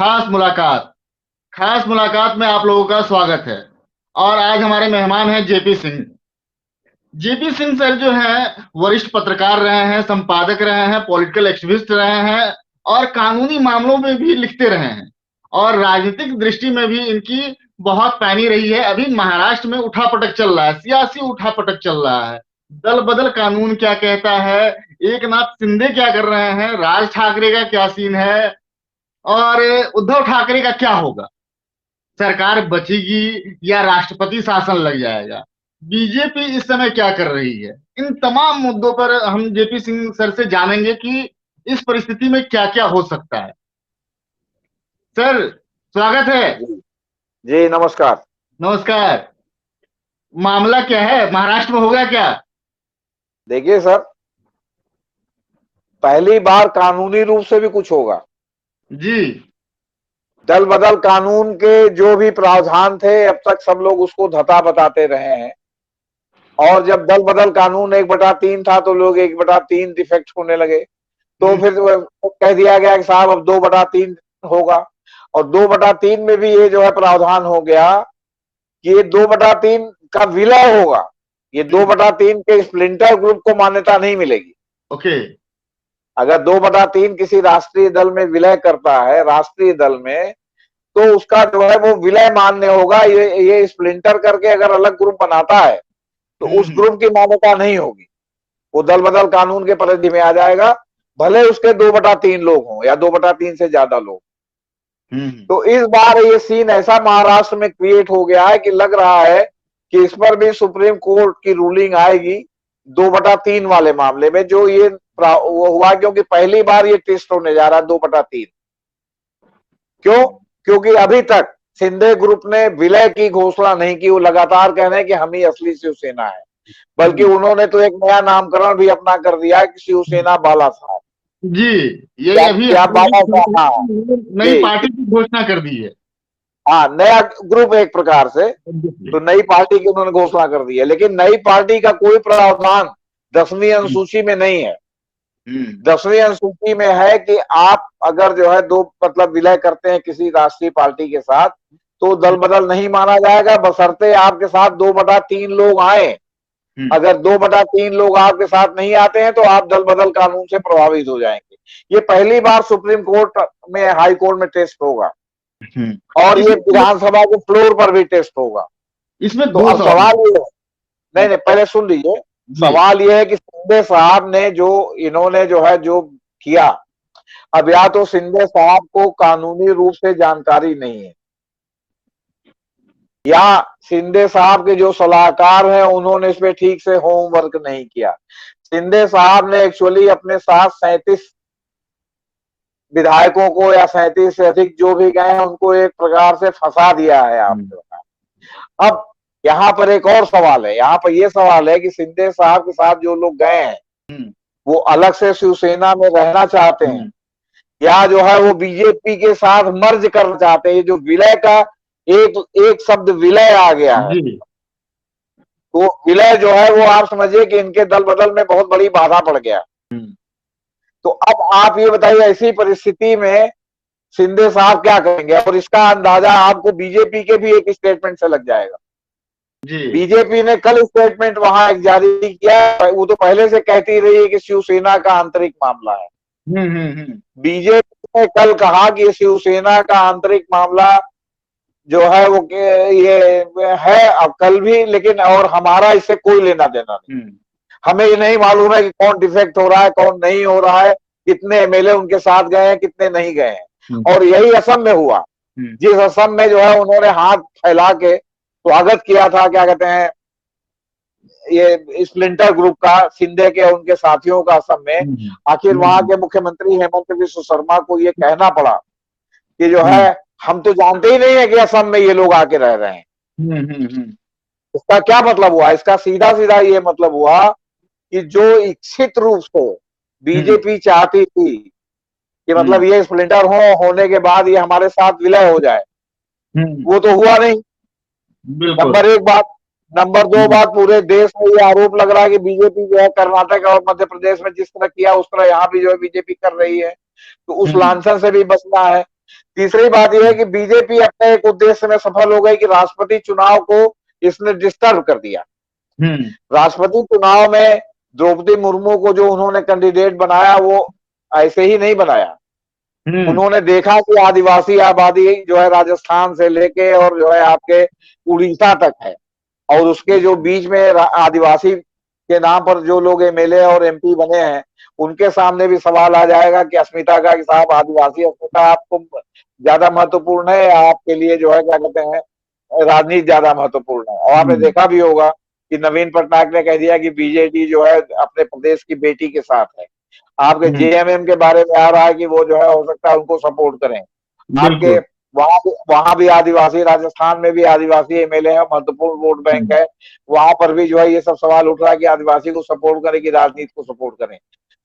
खास मुलाकात। खास मुलाकात में आप लोगों का स्वागत है। और आज हमारे मेहमान हैं JP Singh. JP Singh sir जो हैं वरिष्ठ पत्रकार रहे हैं, संपादक रहे हैं, पॉलिटिकल एक्टिविस्ट रहे हैं और कानूनी मामलों में भी लिखते रहे हैं। और राजनीतिक दृष्टि में भी इनकी बहुत पैनी रही है। अभी महाराष्ट्र में उठापटक चल रहा है, सियासी उठापटक चल रहा है। दल बदल कानून क्या कहता है, एक नाथ शिंदे क्या कर रहे हैं, राज ठाकरे का क्या सीन है और उद्धव ठाकरे का क्या होगा। सरकार बचेगी या राष्ट्रपति शासन लग जाएगा। बीजेपी इस समय क्या कर रही है, इन तमाम मुद्दों पर हम जेपी सिंह सर से जानेंगे कि इस परिस्थिति में क्या क्या हो सकता है। सर स्वागत है। जी जी, नमस्कार। नमस्कार। मामला क्या है, महाराष्ट्र में होगा क्या? देखिए सर, पहली बार कानूनी रूप से भी कुछ होगा। जी। दल बदल कानून के जो भी प्रावधान थे अब तक सब लोग उसको धता बताते रहे हैं। और जब दल बदल कानून 1/3 था तो लोग 1/3 डिफेक्ट होने लगे। तो फिर कह दिया गया कि साहब अब 2/3 होगा। और 2/3 में भी ये जो है प्रावधान हो गया कि ये 2/3 का विलय होगा। ये 2/3 के स्प्लिंटर ग्रुप को मान्यता नहीं मिलेगी। ओके। अगर 2/3 किसी राष्ट्रीय दल में विलय करता है, राष्ट्रीय दल में, तो उसका जो है वो विलय मान्य होगा। ये स्प्लिंटर करके अगर अलग ग्रुप बनाता है तो उस ग्रुप की मान्यता नहीं होगी। वो दल बदल कानून के परिधि में आ जाएगा, भले उसके 2/3 लोग हों या 2/3 से ज्यादा लोग। तो इस बार ये सीन ऐसा महाराष्ट्र में क्रिएट हो गया है कि लग रहा है कि इस पर भी सुप्रीम कोर्ट की रूलिंग आएगी 2/3 वाले मामले में। जो ये वो हुआ क्योंकि पहली बार ये टेस्ट होने जा रहा है 2/3। क्यों? क्योंकि अभी तक शिंदे ग्रुप ने विलय की घोषणा नहीं की। वो लगातार कह रहे हैं कि हम ही असली शिवसेना है, बल्कि उन्होंने तो एक नया नामकरण भी अपना कर दिया है कि शिवसेना बाला साहब। जी। यही क्या अभी क्या बाला साहब? हाँ नई जी, पार्टी की घोषणा कर दी है। हाँ, नया ग्रुप एक प्रकार से। तो नई पार्टी की उन्होंने घोषणा कर दी है, लेकिन नई पार्टी का कोई प्रावधान 10वीं अनुसूची में नहीं है। 10वीं अनुसूची में है कि आप अगर जो है दो मतलब विलय करते हैं किसी राष्ट्रीय पार्टी के साथ तो दल बदल नहीं माना जाएगा, बशर्ते आपके साथ 2/3 लोग आए। अगर 2/3 लोग आपके साथ नहीं आते हैं तो आप दल बदल कानून से प्रभावित हो जाएंगे। ये पहली बार सुप्रीम कोर्ट में, हाई कोर्ट में टेस्ट होगा और ये इसमें विधानसभा के फ्लोर पर भी टेस्ट होगा। इसमें तो दो अब सवाल सवाल ये है, नहीं नहीं, पहले सुन लीजिए। जी। सवाल ये है कि शिंदे साहब ने जो, इन्होंने जो है जो किया, अब या तो शिंदे साहब को कानूनी रूप से जानकारी नहीं है, या शिंदे साहब के जो सलाहकार हैं उन्होंने इस पे ठीक से होमवर्क नहीं किया। शिंदे साहब ने एक्चुअली अपने साथ 37 विधायकों को या 37 से अधिक जो भी गए हैं उनको एक प्रकार से फंसा दिया है आपने बताया। अब यहाँ पर एक और सवाल है, यहाँ पर यह सवाल है कि शिंदे साहब के साथ जो लोग गए हैं वो अलग से शिवसेना में रहना चाहते हैं या जो है वो बीजेपी के साथ मर्ज करना चाहते हैं। ये जो विलय का एक एक शब्द विलय आ गया है, जी। तो विलय जो है वो आप समझिए कि इनके दल बदल में बहुत बड़ी बाधा पड़ गया। तो अब आप ये बताइए ऐसी परिस्थिति में शिंदे साहब क्या करेंगे, और इसका अंदाजा आपको बीजेपी के भी एक स्टेटमेंट से लग जाएगा। जी। बीजेपी ने कल स्टेटमेंट वहां एक जारी किया। वो तो पहले से कहती रही है कि शिवसेना का आंतरिक मामला है। बीजेपी ने कल कहा कि शिवसेना का आंतरिक मामला जो है वो ये है अब कल भी, लेकिन और हमारा इससे कोई लेना देना नहीं। हमें ये नहीं मालूम है कि कौन डिफेक्ट हो रहा है, कौन नहीं हो रहा है, कितने एमएलए उनके साथ गए हैं, कितने नहीं गए हैं। और यही असम में हुआ, जिस असम में जो है उन्होंने हाथ फैला के स्वागत किया था, क्या कहते हैं, ये स्प्लिंटर ग्रुप का, शिंदे के उनके साथियों का असम में। आखिर वहां के मुख्यमंत्री हेमंत बिश्व शर्मा को ये कहना पड़ा कि जो है हम तो जानते ही नहीं है कि असम में ये लोग आके रह रहे हैं। इसका क्या मतलब हुआ? इसका सीधा सीधा ये मतलब हुआ कि जो इच्छित रूप से बीजेपी चाहती थी कि मतलब ये स्प्लिंटर होने के बाद ये हमारे साथ विलय हो जाए, वो तो हुआ नहीं। बिल्कुल। नंबर एक बात। नंबर दो बात, पूरे देश में ये आरोप लग रहा है कि बीजेपी जो है कर्नाटक और मध्य प्रदेश में जिस तरह किया उस तरह यहाँ भी जो है बीजेपी कर रही है। तो उस लांछन से भी बचना है। तीसरी बात यह है कि बीजेपी अपने एक उद्देश्य में सफल हो गई कि राष्ट्रपति चुनाव को इसने डिस्टर्ब कर दिया। राष्ट्रपति चुनाव में द्रौपदी मुर्मू को जो उन्होंने कैंडिडेट बनाया वो ऐसे ही नहीं बनाया। उन्होंने देखा कि आदिवासी आबादी जो है राजस्थान से लेके और जो है आपके उड़ीसा तक है, और उसके जो बीच में आदिवासी के नाम पर जो लोग एमएलए और एमपी बने हैं उनके सामने भी सवाल आ जाएगा कि अस्मिता का, कि साहब आदिवासी अस्मिता आपको ज्यादा महत्वपूर्ण है या आपके लिए जो है क्या कहते हैं राजनीति ज्यादा महत्वपूर्ण है। और आपने देखा भी होगा कि नवीन पटनायक ने कह दिया कि बीजेपी जो है अपने प्रदेश की बेटी के साथ है। आपके जेएमएम के बारे में आ रहा है कि वो जो है हो सकता है उनको सपोर्ट करें। आपके वहां भी आदिवासी, राजस्थान में भी आदिवासी एमएलए है, महत्वपूर्ण वोट बैंक है, वहां पर भी जो है ये सब सवाल उठ रहा है कि आदिवासी को सपोर्ट करें कि राजनीति को सपोर्ट करें।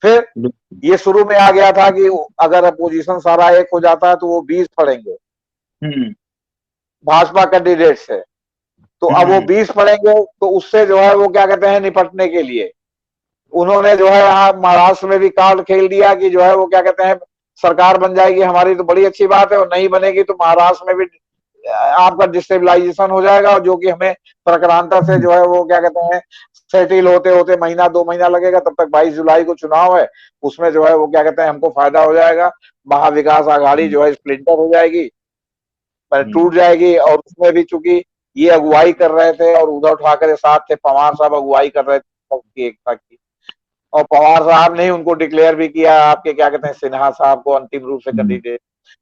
फिर ये शुरू में आ गया था कि अगर अपोजिशन सारा एक हो जाता है तो वो 20 पड़ेंगे भाजपा कैंडिडेट से, तो अब वो 20 पड़ेंगे, तो उससे जो है वो क्या कहते हैं निपटने के लिए उन्होंने जो है यहाँ महाराष्ट्र में भी कार्ड खेल दिया कि जो है वो क्या कहते हैं सरकार बन जाएगी हमारी तो बड़ी अच्छी बात है, और नहीं बनेगी तो महाराष्ट्र में भी आपका डिस्टेबलाइजेशन हो जाएगा, और जो कि हमें प्रक्रांता से जो है वो क्या कहते हैं सेटिल होते होते महीना 2 महीना लगेगा, तब तक 22 जुलाई को चुनाव है, उसमें जो है वो क्या कहते हैं हमको फायदा हो जाएगा। महाविकास आघाड़ी जो है स्प्लिंटर हो जाएगी, टूट जाएगी। और उसमें भी चूंकि ये अगुवाई कर रहे थे और उद्धव ठाकरे साथ थे, पवार साहब अगुवाई कर रहे थे एकता की, और पवार साहब ने उनको डिक्लेयर भी किया आपके क्या कहते हैं सिन्हा साहब को अंतिम रूप से कैंडिडेट।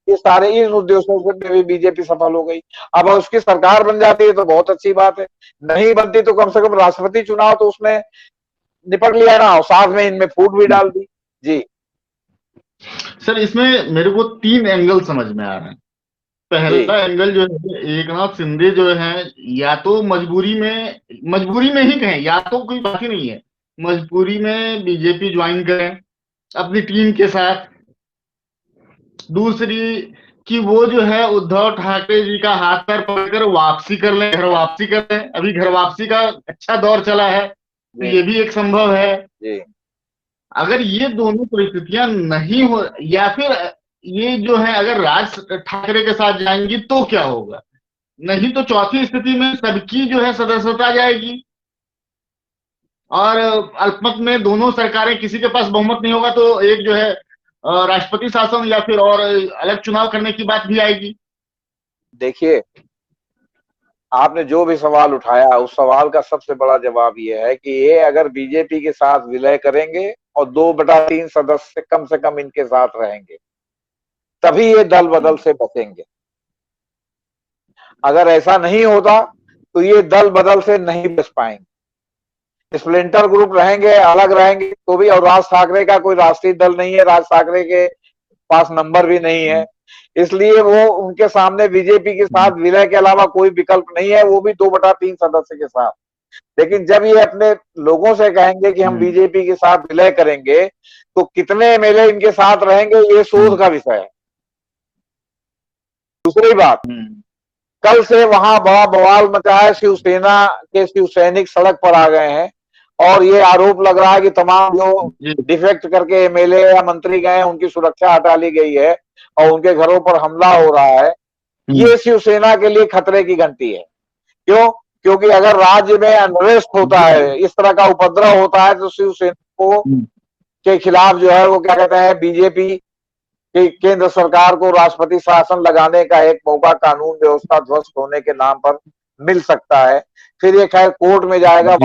ये सारे इन उद्देश्यों से भी बीजेपी सफल हो गई। अब उसकी सरकार बन जाती है तो बहुत अच्छी बात है, नहीं बनती तो कम से कम राष्ट्रपति चुनाव तो उसने निपट लिया ना, और साथ में इनमें फूट भी डाल दी। जी सर, इसमें मेरे को 3 एंगल समझ में आ रहे हैं। पहला एंगल जो है, एकनाथ शिंदे जो है या तो मजबूरी में ही कहें, या तो कोई बात ही नहीं है, मजबूरी में बीजेपी ज्वाइन करें अपनी टीम के साथ। दूसरी कि वो जो है उद्धव ठाकरे जी का हाथ पैर पकड़कर वापसी कर लें, घर वापसी कर लें। अभी घर वापसी का अच्छा दौर चला है, तो ये भी एक संभव है। अगर ये दोनों परिस्थितियां नहीं हो, या फिर ये जो है अगर राज ठाकरे के साथ जाएंगी तो क्या होगा, नहीं तो चौथी स्थिति में सबकी जो है सदस्यता जाएगी, और अल्पमत में दोनों सरकारें, किसी के पास बहुमत नहीं होगा तो एक जो है राष्ट्रपति शासन या फिर और अलग चुनाव करने की बात भी आएगी। देखिए, आपने जो भी सवाल उठाया उस सवाल का सबसे बड़ा जवाब ये है कि ये अगर बीजेपी के साथ विलय करेंगे और 2/3 सदस्य कम से कम इनके साथ रहेंगे तभी ये दल बदल से बचेंगे। अगर ऐसा नहीं होता तो ये दल बदल से नहीं बच पाएंगे। स्प्लिंटर ग्रुप रहेंगे, अलग रहेंगे तो भी, और राज ठाकरे का कोई राष्ट्रीय दल नहीं है, राज ठाकरे के पास नंबर भी नहीं है, इसलिए वो उनके सामने बीजेपी के साथ विलय के अलावा कोई विकल्प नहीं है, वो भी 2/3 सदस्य के साथ। लेकिन जब ये अपने लोगों से कहेंगे कि हम बीजेपी के साथ विलय करेंगे तो कितने एमएलए इनके साथ रहेंगे ये शोध का विषय है। दूसरी बात, कल से वहां बड़ा बवाल मचा है, शिवसेना के शिव सैनिक सड़क पर आ गए हैं और ये आरोप लग रहा है कि तमाम जो डिफेक्ट करके एमएलए या मंत्री गए हैं उनकी सुरक्षा हटा ली गई है और उनके घरों पर हमला हो रहा है। ये शिवसेना के लिए खतरे की घंटी है। क्यों? क्योंकि अगर राज्य में अनरेस्ट होता है, इस तरह का उपद्रव होता है, तो शिवसेना को के खिलाफ जो है वो क्या कहते हैं बीजेपी कि केंद्र सरकार को राष्ट्रपति शासन लगाने का एक मौका कानून व्यवस्था ध्वस्त होने के नाम पर मिल सकता है। फिर ये खैर कोर्ट में जाएगा,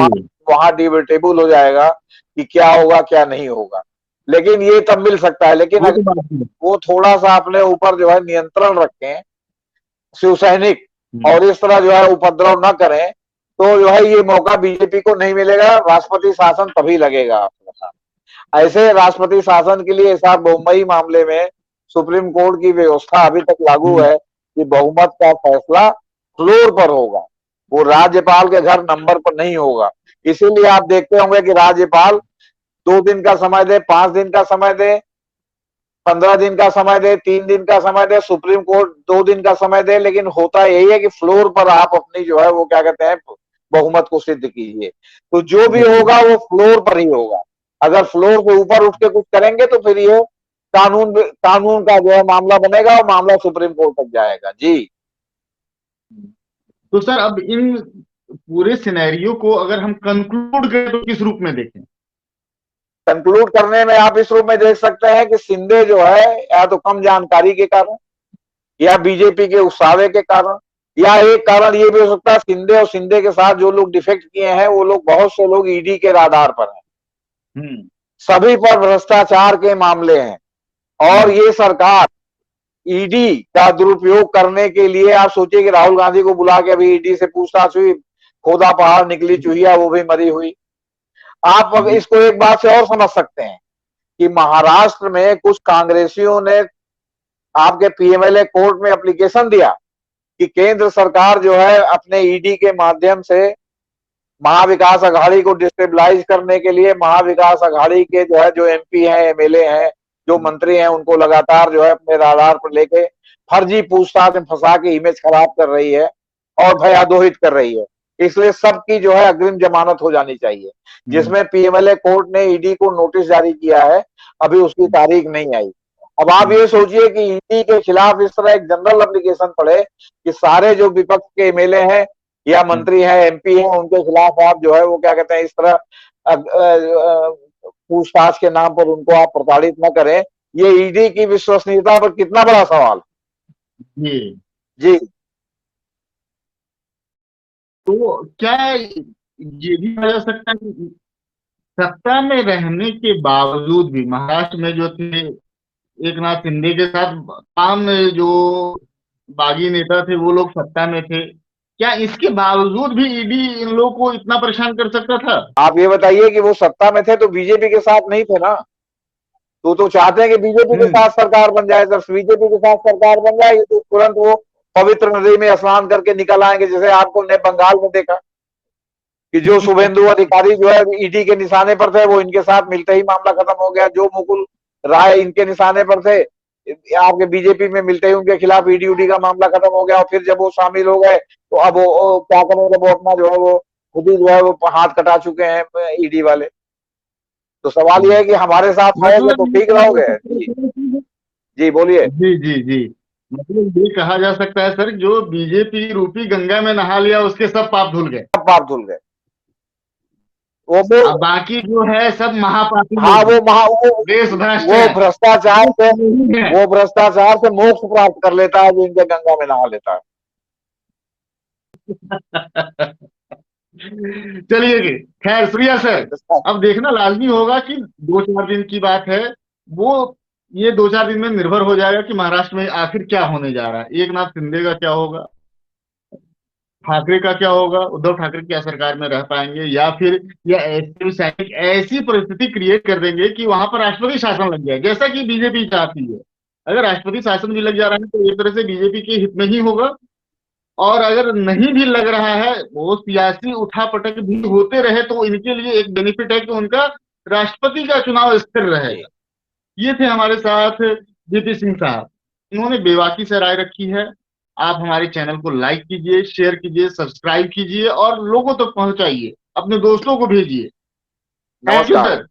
वहां डिबेटेबल हो जाएगा कि क्या होगा क्या नहीं होगा, लेकिन ये तब मिल सकता है। लेकिन अगर वो थोड़ा सा अपने ऊपर जो है नियंत्रण रखें शिव सैनिक, और इस तरह जो है उपद्रव न करें, तो जो है ये मौका बीजेपी को नहीं मिलेगा। राष्ट्रपति शासन तभी लगेगा आपके साथ। ऐसे राष्ट्रपति शासन के लिए साहब मुंबई मामले में सुप्रीम कोर्ट की व्यवस्था अभी तक लागू है कि बहुमत का फैसला फ्लोर पर होगा, वो राज्यपाल के घर नंबर पर नहीं होगा। इसीलिए आप देखते होंगे कि राज्यपाल 2 दिन का समय दे, 5 दिन का समय दे, 15 दिन का समय दे, 3 दिन का समय दे, सुप्रीम कोर्ट 2 दिन का समय दे, लेकिन होता यही है कि फ्लोर पर आप अपनी जो है वो क्या कहते हैं बहुमत को सिद्ध कीजिए। तो जो भी होगा वो फ्लोर पर ही होगा। अगर फ्लोर से ऊपर उठ के कुछ करेंगे तो फिर ये कानून का जो है मामला बनेगा और मामला सुप्रीम कोर्ट तक जाएगा। जी। तो सर अब इन पूरे सिनेरियो को अगर हम कंक्लूड करें तो किस रूप में देखें? कंक्लूड करने में आप इस रूप में देख सकते हैं कि शिंदे जो है या तो कम जानकारी के कारण, या बीजेपी के उकसावे के कारण, या एक कारण ये भी हो सकता है शिंदे और शिंदे के साथ जो लोग डिफेक्ट किए हैं वो लोग, बहुत से लोग ईडी के राडार पर हैं। सभी पर भ्रष्टाचार के मामले हैं और ये सरकार ईडी का दुरुपयोग करने के लिए, आप सोचिए कि राहुल गांधी को बुला के अभी ईडी से पूछताछ हुई, खोदा पहाड़ निकली चूहिया, वो भी मरी हुई। आप अब इसको एक बात से और समझ सकते हैं कि महाराष्ट्र में कुछ कांग्रेसियों ने आपके पीएमएलए कोर्ट में एप्लीकेशन दिया कि केंद्र सरकार जो है अपने ईडी के माध्यम से महाविकास अघाड़ी को डिस्टेबलाइज करने के लिए महाविकास अघाड़ी के जो है जो एमपी हैं, एमएलए हैं, जो मंत्री हैं, उनको लगातार जो है अपने राडार पर लेके फर्जी पूछताछ में फंसा के इमेज खराब कर रही है और भयादोहित कर रही है। इसलिए सबकी जो है अग्रिम जमानत हो जानी चाहिए, जिसमें पीएमएलए कोर्ट ने ईडी को नोटिस जारी किया है, अभी उसकी तारीख नहीं आई। अब आप ये सोचिए कि ईडी के खिलाफ इस तरह एक जनरल एप्लीकेशन पड़े कि सारे जो विपक्ष के एमएलए हैं या मंत्री हैं, एमपी हैं, उनके खिलाफ आप जो है वो क्या कहते हैं, इस तरह पूछताछ के नाम पर उनको आप प्रताड़ित न करें। ये ईडी की विश्वसनीयता पर कितना बड़ा सवाल। जी जी। तो क्या ये भी कहा जा सकता है कि सत्ता में रहने के बावजूद भी महाराष्ट्र में जो थे एक नाथ शिंदे के साथ तमाम जो बागी नेता थे वो लोग सत्ता में थे, क्या इसके बावजूद भी ईडी इन लोगों को इतना परेशान कर सकता था? आप ये बताइए कि वो सत्ता में थे तो बीजेपी के साथ नहीं थे ना, तो चाहते हैं कि बीजेपी के साथ सरकार बन जाए। जब बीजेपी के साथ सरकार बन जाएगी तो तुरंत वो पवित्र नदी में स्नान करके निकल आएंगे, जैसे आपको ने बंगाल में देखा कि जो शुभेंदु अधिकारी जो है ईडी के निशाने पर थे, वो इनके साथ मिलते ही मामला खत्म हो गया। जो मुकुल राय इनके निशाने पर थे, आपके बीजेपी में मिलते ही उनके खिलाफ ईडी उडी का मामला खत्म हो गया। और फिर जब वो शामिल हो गए तो अब वो क्या करेंगे, वो अपना जो है वो खुद ही जो है वो हाथ कटा चुके हैं ईडी वाले। तो सवाल यह है कि हमारे साथ रहोगे तो ठीक रहोगे। जी बोलिए। जी जी जी, मतलब ये कहा जा सकता है सर, जो बीजेपी रूपी गंगा में नहा लिया उसके सब पाप धुल गए, सब पाप धुल गए। अब बाकी जो है सब महापापी हाँ, लोग, वो भ्रष्टाचार से मोक्ष प्राप्त कर लेता है जो इनके गंगा में नहा लेता है। चलिए खैर सुनिए सर, अब देखना लाजमी होगा कि 2-4 दिन की बात है वो, ये 2-4 दिन में निर्भर हो जाएगा कि महाराष्ट्र में आखिर क्या होने जा रहा है। एक नाथ शिंदे का क्या होगा, ठाकरे का क्या होगा, उद्धव ठाकरे क्या सरकार में रह पाएंगे, या फिर या ऐसे सैनिक ऐसी परिस्थिति क्रिएट कर देंगे कि वहां पर राष्ट्रपति शासन लग जाए, जैसा कि बीजेपी चाहती है। अगर राष्ट्रपति शासन भी लग जा रहा है तो एक तरह से बीजेपी के हित में ही होगा, और अगर नहीं भी लग रहा है, वो सियासी उठापटक भी होते रहे तो इनके लिए एक बेनिफिट है कि उनका राष्ट्रपति का चुनाव स्थिर रहेगा। ये थे हमारे साथ जेपी सिंह साहब, इन्होंने बेबाकी से राय रखी है। आप हमारे चैनल को लाइक कीजिए, शेयर कीजिए, सब्सक्राइब कीजिए और लोगों तक पहुंचाइए, अपने दोस्तों को भेजिए। थैंक यू नमस्कार। सर।